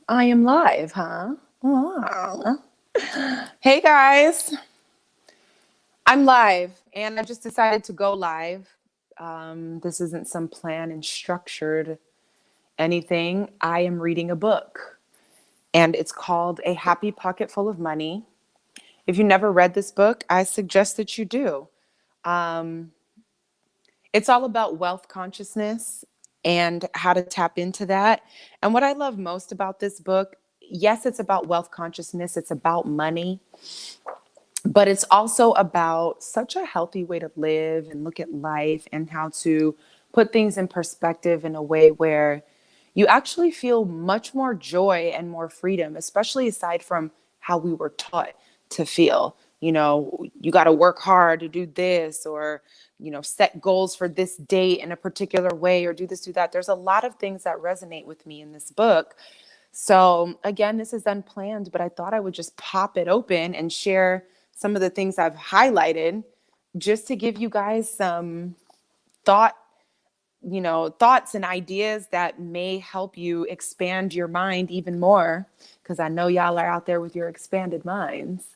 I am live, huh? Wow. Hey guys, I'm live and I just decided to go live. This isn't some plan and structured anything. I am reading a book and it's called A Happy Pocket Full of Money. If you never read this book, I suggest that you do. Um, it's all about wealth consciousness and how to tap into that. And what I love most about this book, yes, it's about wealth consciousness, it's about money, but it's also about such a healthy way to live and look at life and how to put things in perspective in a way where you actually feel much more joy and more freedom, especially aside from how we were taught to feel. You know, you got to work hard to do this, or, set goals for this date in a particular way, or do this, do that. There's a lot of things that resonate with me in this book. So, again, this is unplanned, but I thought I would just pop it open and share some of the things I've highlighted just to give you guys some thought, thoughts and ideas that may help you expand your mind even more. Because I know y'all are out there with your expanded minds,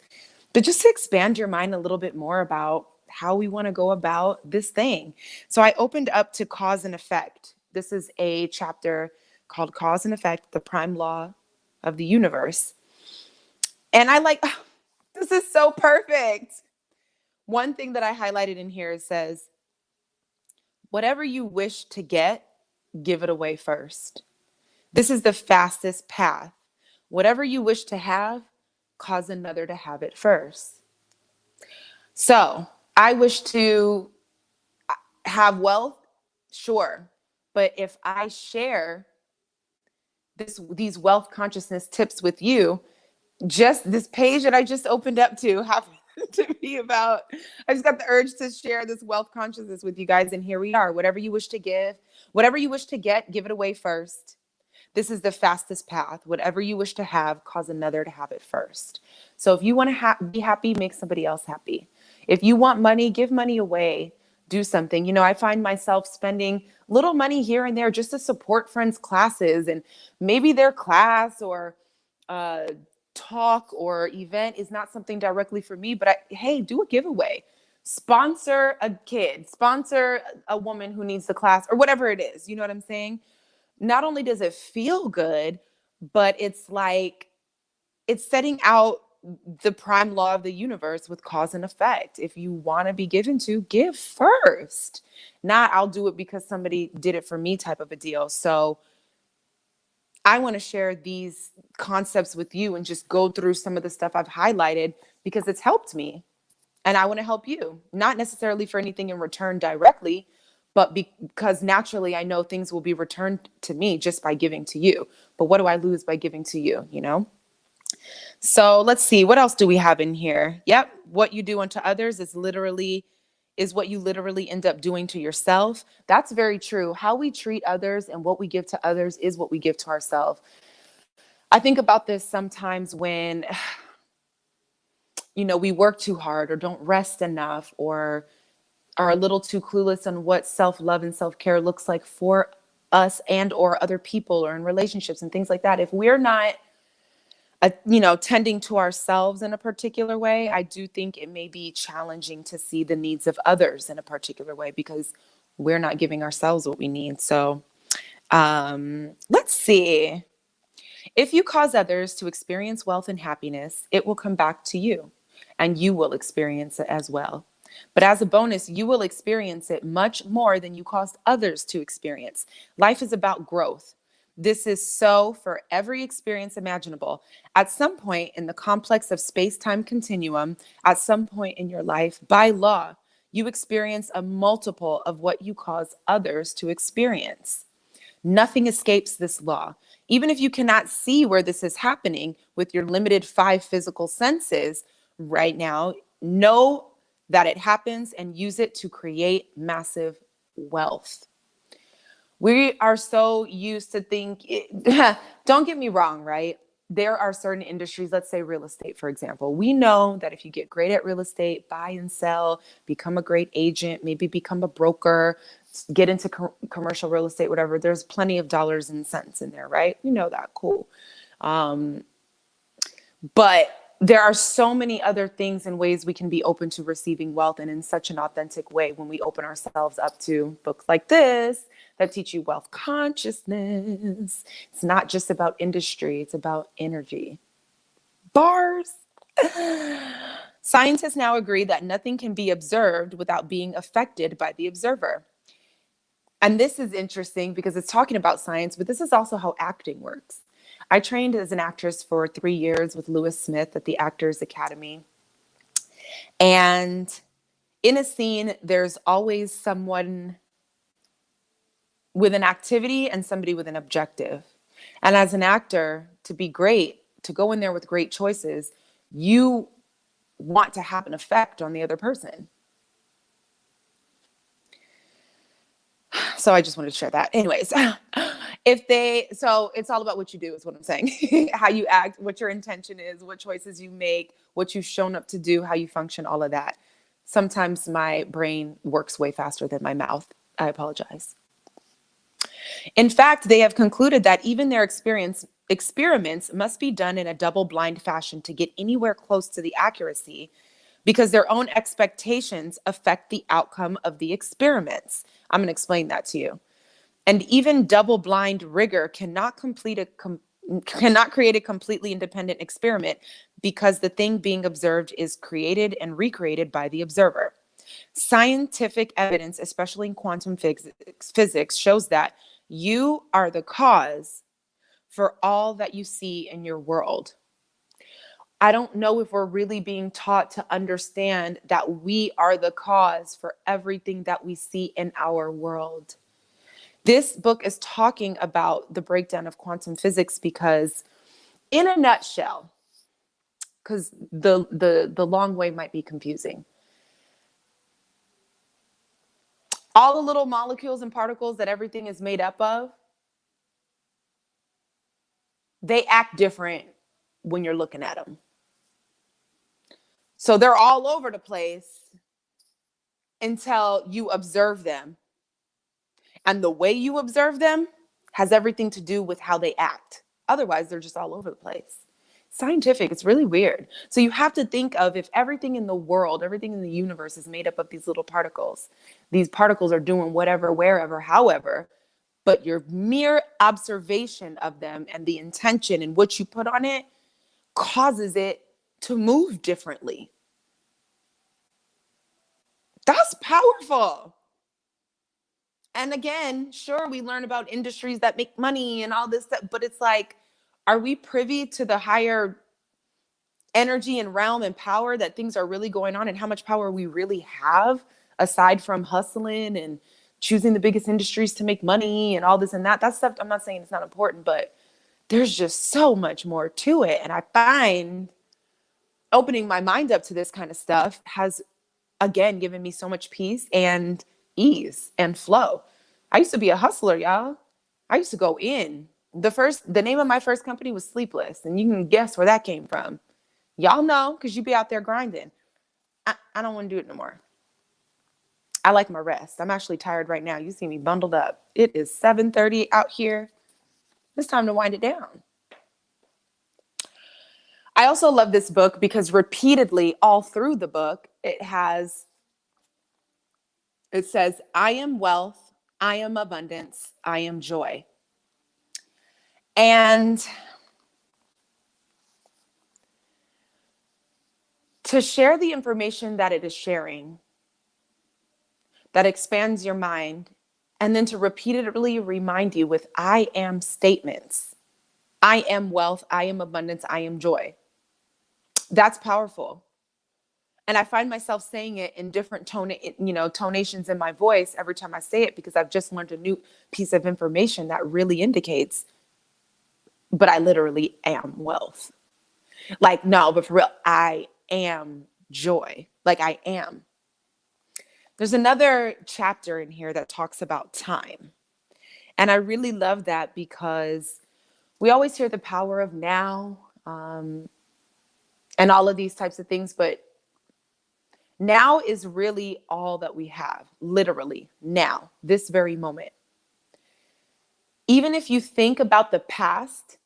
but just to expand your mind a little bit more about how we want to go about this thing. So, I opened up to cause and effect. This is a chapter called Cause and Effect, the Prime Law of the Universe. And I like, this is so perfect. One thing that I highlighted in here says, whatever you wish to get, give it away first. This is the fastest path. Whatever you wish to have, cause another to have it first. So I wish to have wealth, sure. But if I share these wealth consciousness tips with you, just this page that I just opened up to happened to be about, I just got the urge to share this wealth consciousness with you guys. And here we are. Whatever you wish to give, whatever you wish to get, give it away first. This is the fastest path. Whatever you wish to have, cause another to have it first. So if you want to be happy, make somebody else happy. If you want money, give money away. Do something. I find myself spending little money here and there just to support friends' classes, and maybe their class or uh, talk or event is not something directly for me, but hey, do a giveaway. Sponsor a kid, sponsor a woman who needs the class or whatever it is. You know what I'm saying? Not only does it feel good, but it's like it's setting out the prime law of the universe with cause and effect. If you want to be given to, give first. Not I'll do it because somebody did it for me type of a deal. So I want to share these concepts with you and just go through some of the stuff I've highlighted because it's helped me. And I want to help you, not necessarily for anything in return directly, but because naturally I know things will be returned to me just by giving to you. But what do I lose by giving to you? So let's see, what else do we have in here? Yep, what you do unto others is what you literally end up doing to yourself. That's very true. How we treat others and what we give to others is what we give to ourselves. I think about this sometimes when we work too hard or don't rest enough or are a little too clueless on what self-love and self-care looks like for us and or other people or in relationships and things like that. If we're not tending to ourselves in a particular way, I do think it may be challenging to see the needs of others in a particular way because we're not giving ourselves what we need. So let's see. If you cause others to experience wealth and happiness, it will come back to you and you will experience it as well. But as a bonus, you will experience it much more than you caused others to experience. Life is about growth. This is so for every experience imaginable. At some point in the complex of space-time continuum, at some point in your life, by law, you experience a multiple of what you cause others to experience. Nothing escapes this law. Even if you cannot see where this is happening with your limited 5 physical senses right now, know that it happens and use it to create massive wealth. We are so used to don't get me wrong, right? There are certain industries, let's say real estate, for example. We know that if you get great at real estate, buy and sell, become a great agent, maybe become a broker, get into commercial real estate, whatever, there's plenty of dollars and cents in there, right? You know that. Cool. But there are so many other things and ways we can be open to receiving wealth, and in such an authentic way when we open ourselves up to books like this that teach you wealth consciousness. It's not just about industry, it's about energy. Bars. Scientists now agree that nothing can be observed without being affected by the observer. And this is interesting because it's talking about science, but this is also how acting works. I trained as an actress for 3 years with Lewis Smith at the Actors Academy. And in a scene, there's always someone with an activity and somebody with an objective. And as an actor, to be great, to go in there with great choices, you want to have an effect on the other person. So I just wanted to share that. Anyways, so it's all about what you do is what I'm saying. How you act, what your intention is, what choices you make, what you've shown up to do, how you function, all of that. Sometimes my brain works way faster than my mouth. I apologize. In fact, they have concluded that even their experiments must be done in a double-blind fashion to get anywhere close to the accuracy, because their own expectations affect the outcome of the experiments. I'm going to explain that to you. And even double-blind rigor cannot create a completely independent experiment, because the thing being observed is created and recreated by the observer. Scientific evidence, especially in quantum physics, shows that you are the cause for all that you see in your world. I don't know if we're really being taught to understand that we are the cause for everything that we see in our world. This book is talking about the breakdown of quantum physics because, in a nutshell, because the long way might be confusing, all the little molecules and particles that everything is made up of, they act different when you're looking at them. So they're all over the place until you observe them. And the way you observe them has everything to do with how they act. Otherwise, they're just all over the place. Scientific, it's really weird. So you have to think of, if everything in the world, everything in the universe is made up of these little particles, these particles are doing whatever, wherever, however, but your mere observation of them and the intention and what you put on it causes it to move differently. That's powerful. And again, sure, we learn about industries that make money and all this stuff, but it's like, are we privy to the higher energy and realm and power that things are really going on, and how much power we really have aside from hustling and choosing the biggest industries to make money and all this and that? That stuff, I'm not saying it's not important, but there's just so much more to it. And I find opening my mind up to this kind of stuff has, again, given me so much peace and ease and flow. I used to be a hustler, y'all. I used to go in. The name of my first company was Sleepless, and you can guess where that came from. Y'all know, because you be out there grinding. I don't want to do it no more. I like my rest. I'm actually tired right now. You see me bundled up. It is 7:30 out here. It's time to wind it down. I also love this book because repeatedly all through the book, it says, I am wealth, I am abundance, I am joy. And to share the information that it is sharing, that expands your mind, and then to repeatedly remind you with I am statements. I am wealth, I am abundance, I am joy. That's powerful. And I find myself saying it in different tonations in my voice every time I say it, because I've just learned a new piece of information that really indicates, but I literally am wealth. Like, no, but for real, I am joy. Like, I am. There's another chapter in here that talks about time. And I really love that because we always hear the power of now, and all of these types of things, but now is really all that we have, literally now, this very moment. Even if you think about the past,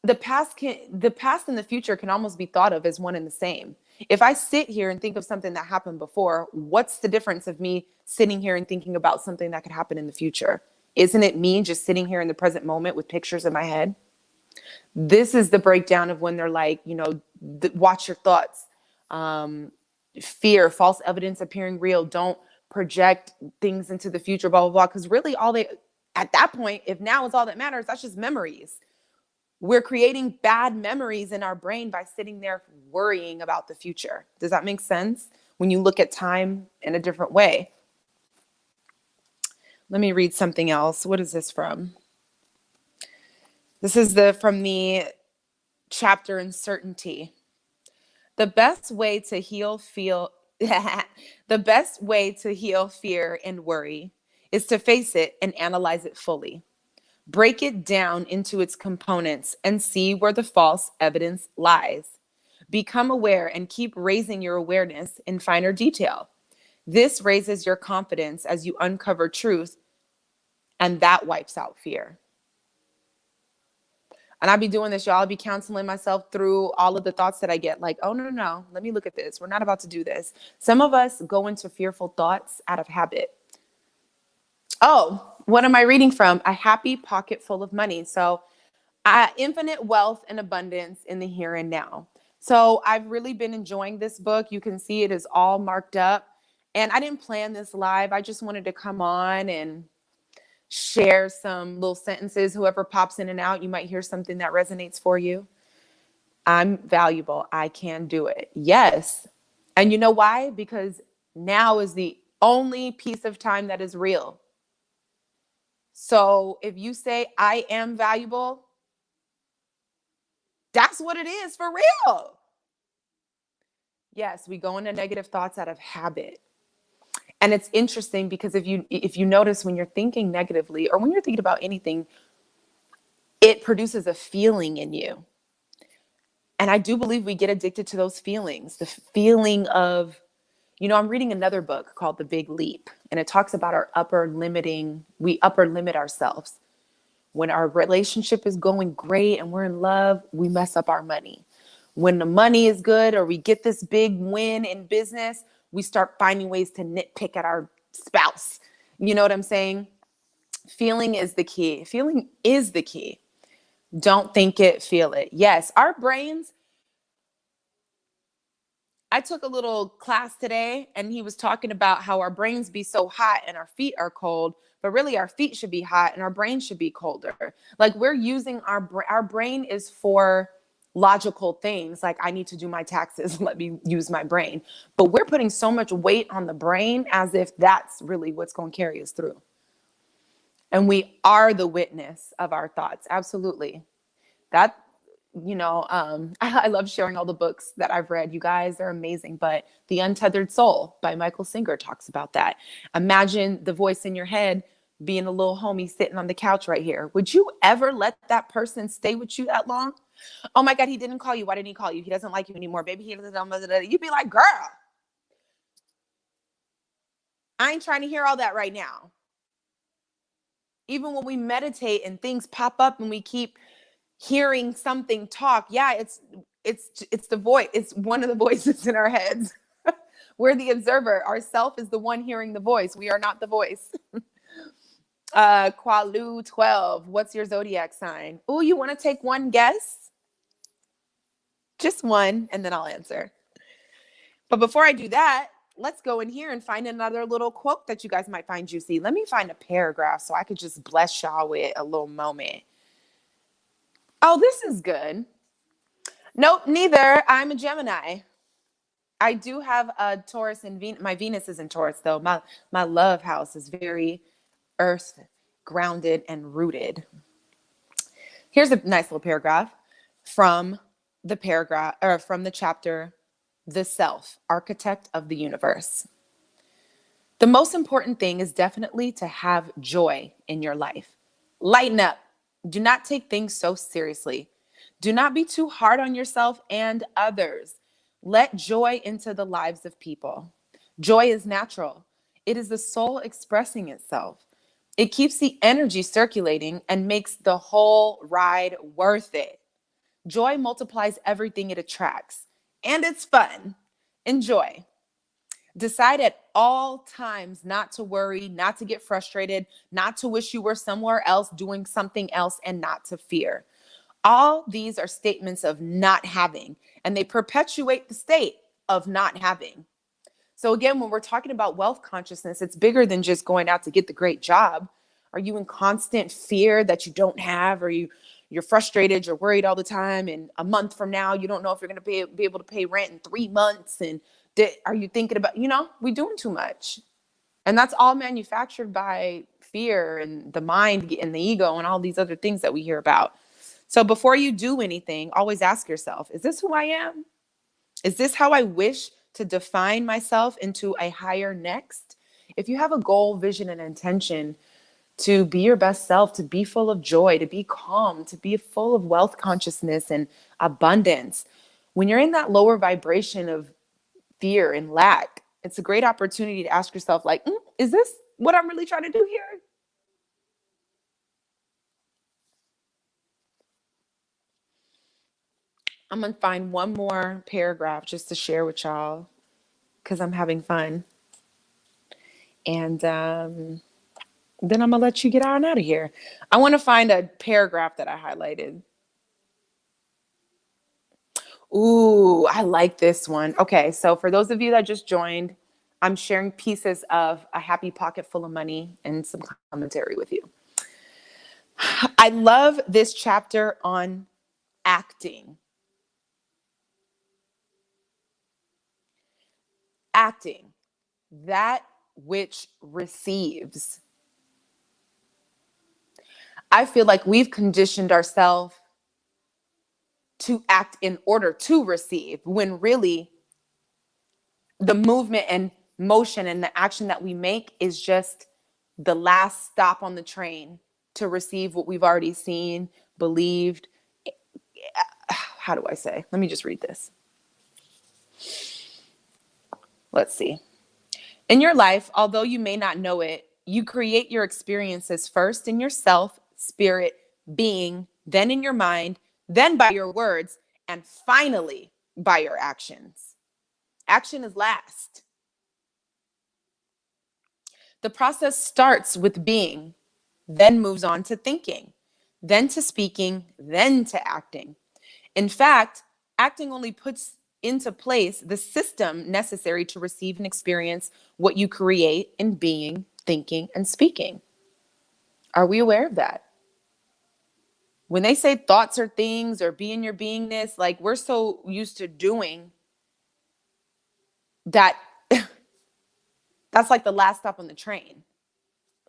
the past and the future can almost be thought of as one and the same. If I sit here and think of something that happened before, what's the difference of me sitting here and thinking about something that could happen in the future? Isn't it me just sitting here in the present moment with pictures in my head? This is the breakdown of when they're like, watch your thoughts. Fear, false evidence appearing real. Don't project things into the future, blah, blah, blah. Because really at that point, if now is all that matters, that's just memories. We're creating bad memories in our brain by sitting there worrying about the future. Does that make sense? When you look at time in a different way. Let me read something else. What is this from? This is from the chapter Uncertainty. The best way to heal the best way to heal fear and worry is to face it and analyze it fully. Break it down into its components and see where the false evidence lies. Become aware and keep raising your awareness in finer detail. This raises your confidence as you uncover truth, and that wipes out fear. And I'll be doing this, y'all. I'll be counseling myself through all of the thoughts that I get. Like, oh, no. Let me look at this. We're not about to do this. Some of us go into fearful thoughts out of habit. Oh, what am I reading from? A Happy Pocket Full of Money. So infinite wealth and abundance in the here and now. So I've really been enjoying this book. You can see it is all marked up. And I didn't plan this live. I just wanted to come on and share some little sentences. Whoever pops in and out, you might hear something that resonates for you. I'm valuable. I can do it. Yes. And you know why? Because now is the only piece of time that is real. So if you say, I am valuable, that's what it is for real. Yes, we go into negative thoughts out of habit. And it's interesting because if you notice when you're thinking negatively or when you're thinking about anything, it produces a feeling in you. And I do believe we get addicted to those feelings, the feeling of, I'm reading another book called The Big Leap, and it talks about we upper limit ourselves. When our relationship is going great and we're in love, we mess up our money. When the money is good or we get this big win in business, we start finding ways to nitpick at our spouse. You know what I'm saying? Feeling is the key. Feeling is the key. Don't think it, feel it. Yes, our brains. I took a little class today and he was talking about how our brains be so hot and our feet are cold, but really our feet should be hot and our brain should be colder. Like we're using our brain is for logical things. Like I need to do my taxes. Let me use my brain. But we're putting so much weight on the brain as if that's really what's going to carry us through. And we are the witness of our thoughts. Absolutely. I love sharing all the books that I've read. You guys are amazing. But The Untethered Soul by Michael Singer talks about that. Imagine the voice in your head being a little homie sitting on the couch right here. Would you ever let that person stay with you that long? Oh my God, he didn't call you. Why didn't he call you? He doesn't like you anymore. Baby, he doesn't. You'd be like, girl, I ain't trying to hear all that right now. Even when we meditate and things pop up and we keep hearing something talk, yeah, it's the voice. It's one of the voices in our heads. We're the observer. Ourself is the one hearing the voice. We are not the voice. Qualu 12. What's your zodiac sign? Oh, you want to take one guess? Just one, and then I'll answer. But before I do that, let's go in here and find another little quote that you guys might find juicy. Let me find a paragraph so I could just bless y'all with a little moment. Oh, this is good. Nope, neither. I'm a Gemini. I do have a Taurus and my Venus is in Taurus, though. My love house is very earth grounded and rooted. Here's a nice little paragraph from the chapter, The Self, Architect of the Universe. The most important thing is definitely to have joy in your life. Lighten up. Do not take things so seriously. Do not be too hard on yourself and others. Let joy into the lives of people. Joy is natural. It is the soul expressing itself. It keeps the energy circulating and makes the whole ride worth it. Joy multiplies everything it attracts, and it's fun. Enjoy. Decide at all times not to worry, not to get frustrated, not to wish you were somewhere else doing something else, and not to fear. All these are statements of not having, and they perpetuate the state of not having. So again, when we're talking about wealth consciousness, it's bigger than just going out to get the great job. Are you in constant fear that you don't have? Or you're frustrated, you're worried all the time, and a month from now you don't know if you're going to be able to pay rent in 3 months? And are you thinking about, we doing too much? And that's all manufactured by fear and the mind and the ego and all these other things that we hear about. So before you do anything, always ask yourself, is this who I am? Is this how I wish to define myself into a higher next? If you have a goal, vision, and intention to be your best self, to be full of joy, to be calm, to be full of wealth consciousness and abundance, when you're in that lower vibration of fear and lack, it's a great opportunity to ask yourself, like, is this what I'm really trying to do here? I'm going to find one more paragraph just to share with y'all because I'm having fun. And then I'm going to let you get on out of here. I want to find a paragraph that I highlighted. Ooh, I like this one. Okay, so for those of you that just joined, I'm sharing pieces of A Happy Pocket Full of Money and some commentary with you. I love this chapter on acting. Acting, that which receives. I feel like we've conditioned ourselves to act in order to receive, when really the movement and motion and the action that we make is just the last stop on the train to receive what we've already seen, believed. How do I say? Let me just read this. Let's see. In your life, although you may not know it, you create your experiences first in yourself, spirit, being, then in your mind, then by your words, and finally by your actions. Action is last. The process starts with being, then moves on to thinking, then to speaking, then to acting. In fact, acting only puts into place the system necessary to receive and experience what you create in being, thinking, and speaking. Are we aware of that? When they say thoughts are things or be in your beingness, like we're so used to doing that, that's like the last stop on the train.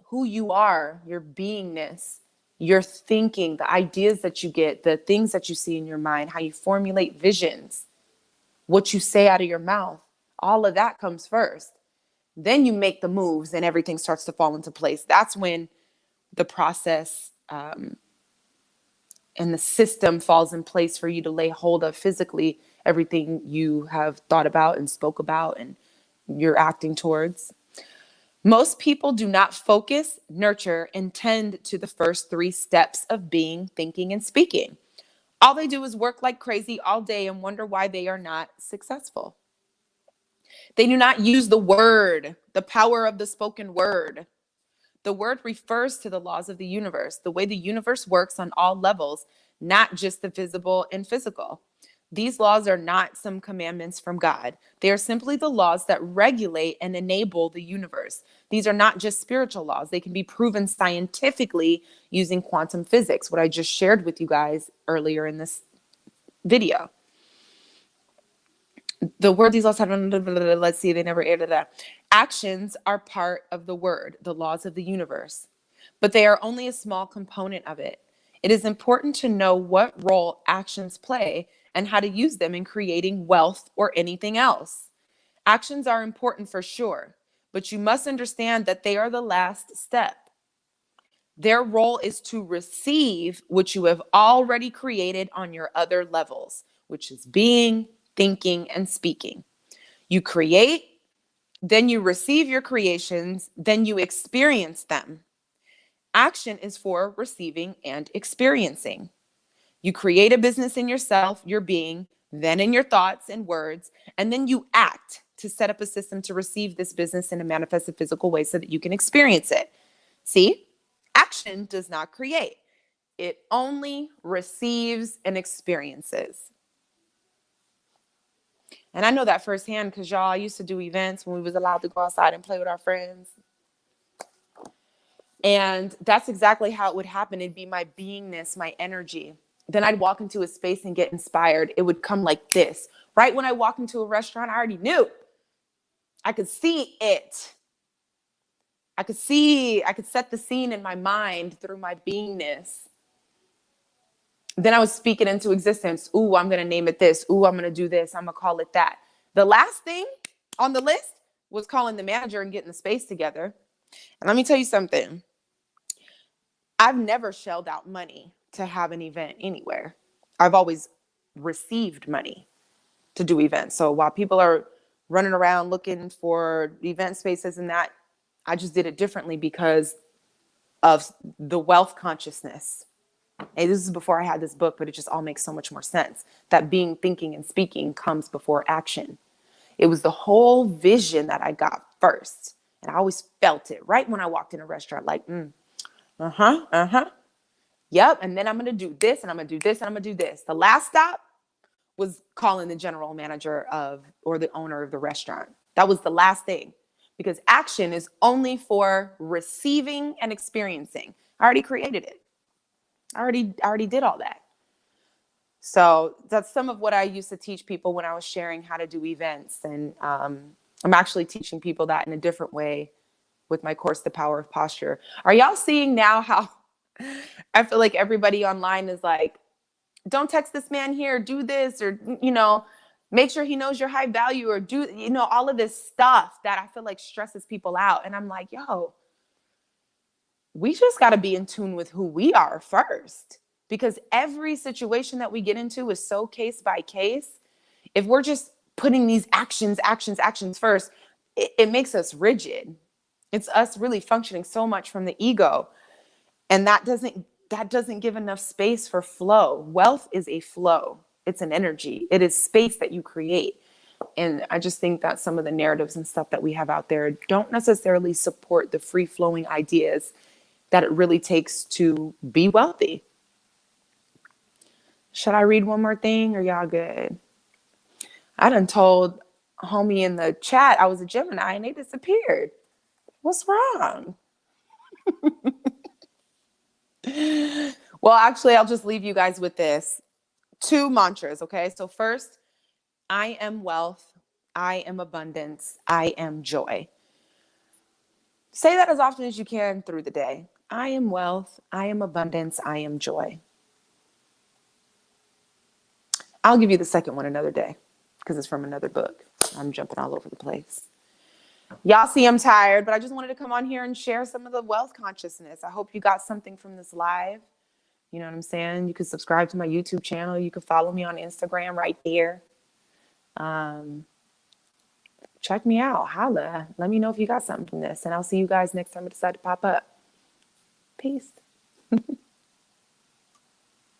Who you are, your beingness, your thinking, the ideas that you get, the things that you see in your mind, how you formulate visions, what you say out of your mouth, all of that comes first. Then you make the moves and everything starts to fall into place. That's when the process and the system falls in place for you to lay hold of physically everything you have thought about and spoke about and you're acting towards. Most people do not focus, nurture, and tend to the first 3 steps of being, thinking, and speaking. All they do is work like crazy all day and wonder why they are not successful. They do not use the word, the power of the spoken word. The word refers to the laws of the universe, the way the universe works on all levels, not just the visible and physical. These laws are not some commandments from God. They are simply the laws that regulate and enable the universe. These are not just spiritual laws. They can be proven scientifically using quantum physics, what I just shared with you guys earlier in this video. The word these laws have, let's see, they never added that. Actions are part of the word, the laws of the universe, but they are only a small component of it. It is important to know what role actions play and how to use them in creating wealth or anything else. Actions are important for sure, but you must understand that they are the last step. Their role is to receive what you have already created on your other levels, which is being, thinking, and speaking. You create, then you receive your creations, then you experience them. Action is for receiving and experiencing. You create a business in yourself, your being, then in your thoughts and words, and then you act to set up a system to receive this business in a manifested physical way so that you can experience it. See? Action does not create. It only receives and experiences. And I know that firsthand because y'all, I used to do events when we was allowed to go outside and play with our friends. And that's exactly how it would happen. It'd be my beingness, my energy. Then I'd walk into a space and get inspired. It would come like this. Right when I walk into a restaurant, I already knew. I could see it. I could set the scene in my mind through my beingness. Then I would speak it into existence. Ooh, I'm going to name it this. Ooh, I'm going to do this. I'm going to call it that. The last thing on the list was calling the manager and getting the space together. And let me tell you something. I've never shelled out money to have an event anywhere. I've always received money to do events. So while people are running around looking for event spaces and that, I just did it differently because of the wealth consciousness. And this is before I had this book, but it just all makes so much more sense that being, thinking, and speaking comes before action. It was the whole vision that I got first. And I always felt it right when I walked in a restaurant, like, yep. And then I'm going to do this and I'm going to do this and I'm going to do this. The last stop was calling the general manager or the owner of the restaurant. That was the last thing, because action is only for receiving and experiencing. I already created it. I already did all that. So that's some of what I used to teach people when I was sharing how to do events. And I'm actually teaching people that in a different way with my course, The Power of Posture. Are y'all seeing now how I feel like everybody online is like, don't text this man here, do this, or, make sure he knows your high value, or do, all of this stuff that I feel like stresses people out. And I'm like, yo, we just got to be in tune with who we are first, because every situation that we get into is so case by case. If we're just putting these actions first, it makes us rigid. It's us really functioning so much from the ego. And that doesn't give enough space for flow. Wealth is a flow. It's an energy. It is space that you create. And I just think that some of the narratives and stuff that we have out there don't necessarily support the free flowing ideas that it really takes to be wealthy. Should I read one more thing, or y'all good? I done told homie in the chat I was a Gemini and they disappeared. What's wrong? Well, actually, I'll just leave you guys with this. 2 mantras, okay? So first, I am wealth, I am abundance, I am joy. Say that as often as you can through the day. I am wealth, I am abundance, I am joy. I'll give you the second one another day because it's from another book. I'm jumping all over the place. Y'all see I'm tired, but I just wanted to come on here and share some of the wealth consciousness. I hope you got something from this live. You know what I'm saying? You can subscribe to my YouTube channel. You can follow me on Instagram right there. Check me out. Holla. Let me know if you got something from this. And I'll see you guys next time I decide to pop up. Peace.